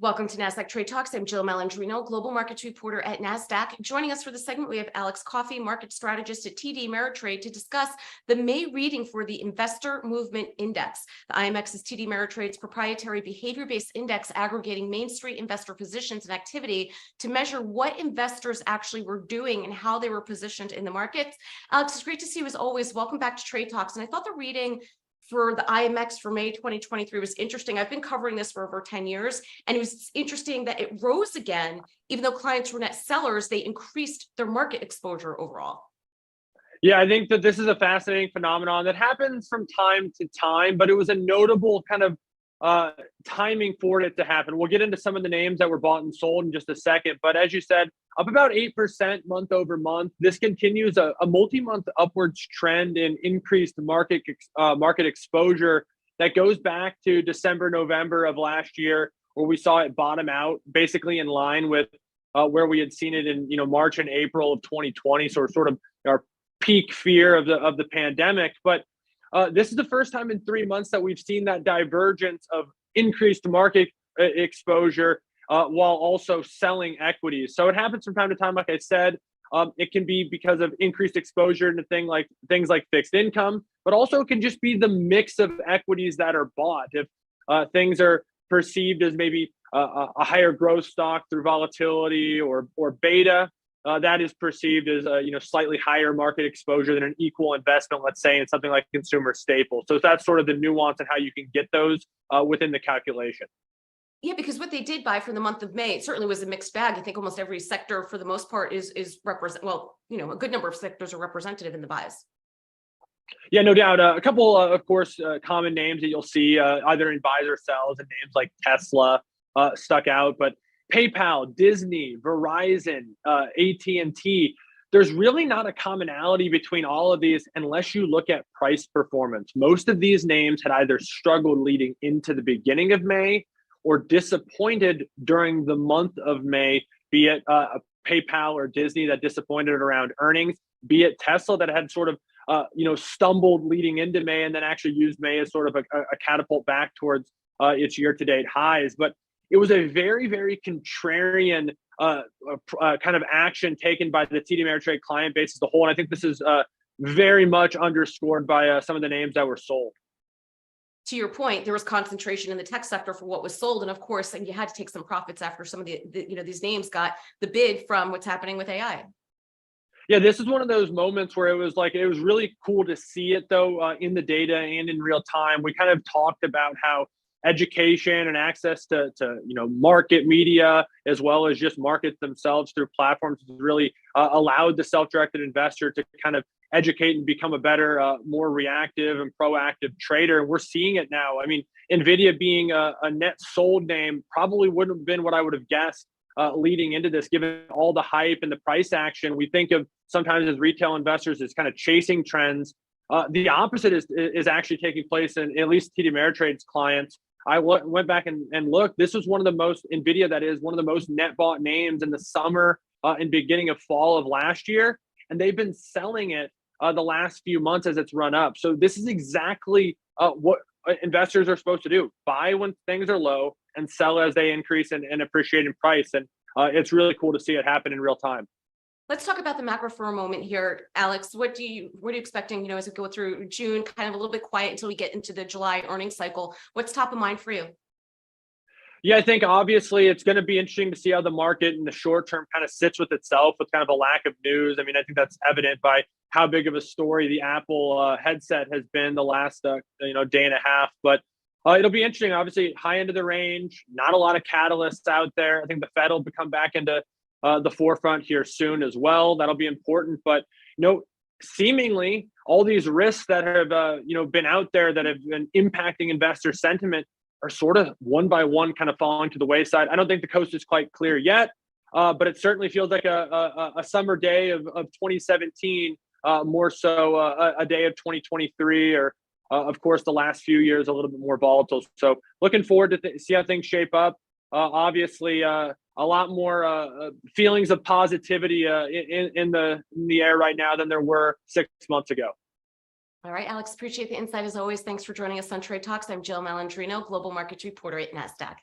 Welcome to Nasdaq Trade Talks. I'm Jill Malandrino, global markets reporter at Nasdaq. Joining us for the segment, we have Alex Coffey, market strategist at TD Ameritrade, to discuss the May reading for the Investor Movement Index. The IMX is TD Ameritrade's proprietary behavior-based index aggregating Main Street investor positions and activity to measure what investors actually were doing and how they were positioned in the markets. Alex, it's great to see you as always. Welcome back to Trade Talks. And I thought the reading for the IMX for May 2023 was interesting. I've been covering this for over 10 years, and it was interesting that it rose again. Even though clients were net sellers, they increased their market exposure overall. Yeah, I think that this is a fascinating phenomenon that happens from time to time, but it was a notable kind of timing for it to happen. We'll get into some of the names that were bought and sold in just a second, but as you said, up about 8% month over month. This continues a multi-month upwards trend in increased market exposure that goes back to December, November of last year, where we saw it bottom out, basically in line with where we had seen it in March and April of 2020. So sort of our peak fear of the pandemic, but this is the first time in 3 months that we've seen that divergence of increased market exposure while also selling equities. So it happens from time to time. Like I said, it can be because of increased exposure into things like fixed income, but also it can just be the mix of equities that are bought. If things are perceived as maybe a higher growth stock through volatility or beta, that is perceived as slightly higher market exposure than an equal investment, let's say, in something like consumer staples. So that's sort of the nuance and how you can get those within the calculation. Yeah, because what they did buy for the month of May, it certainly was a mixed bag. I think almost every sector, for the most part, is represent. Well, a good number of sectors are representative in the buys. Yeah, no doubt. A couple, of course, common names that you'll see either in buys or sells, and names like Tesla stuck out, but PayPal, Disney, Verizon, AT&T, there's really not a commonality between all of these unless you look at price performance. Most of these names had either struggled leading into the beginning of May or disappointed during the month of May, be it PayPal or Disney that disappointed around earnings, be it Tesla that had sort of stumbled leading into May and then actually used May as sort of a catapult back towards its year-to-date highs. But it was a very, very contrarian kind of action taken by the TD Ameritrade client base as a whole. And I think this is very much underscored by some of the names that were sold. To your point, there was concentration in the tech sector for what was sold. And of course, you had to take some profits after some of these names got the bid from what's happening with AI. Yeah, this is one of those moments where it was really cool to see it, though, in the data and in real time. We kind of talked about how education and access to market media, as well as just markets themselves through platforms, has really allowed the self-directed investor to kind of educate and become a better, more reactive and proactive trader. And we're seeing it now. I mean, NVIDIA being a net sold name probably wouldn't have been what I would have guessed leading into this, given all the hype and the price action. We think of sometimes as retail investors as kind of chasing trends. The opposite is actually taking place in at least TD Ameritrade's clients. I went back and looked. This was one of the most, NVIDIA, that is one of the most net bought names in the summer and beginning of fall of last year. And they've been selling it the last few months as it's run up. So this is exactly what investors are supposed to do. Buy when things are low and sell as they increase and appreciate in price. And it's really cool to see it happen in real time. Let's talk about the macro for a moment here, Alex. What are you expecting, as we go through June, kind of a little bit quiet until we get into the July earnings cycle? What's top of mind for you? Yeah, I think obviously it's going to be interesting to see how the market in the short term kind of sits with itself with kind of a lack of news. I mean, I think that's evident by how big of a story the Apple headset has been the last day and a half. But it'll be interesting. Obviously, high end of the range, not a lot of catalysts out there. I think the Fed will come back into the forefront here soon as well. That'll be important. But seemingly all these risks that have been out there that have been impacting investor sentiment are sort of one by one kind of falling to the wayside. I don't think the coast is quite clear yet, but it certainly feels like a summer day of 2017, more so a day of 2023, or of course the last few years a little bit more volatile. So looking forward to see how things shape up. Obviously, a lot more feelings of positivity in the air right now than there were 6 months ago. All right, Alex, appreciate the insight as always. Thanks for joining us on Trade Talks. I'm Jill Malandrino, global markets reporter at Nasdaq.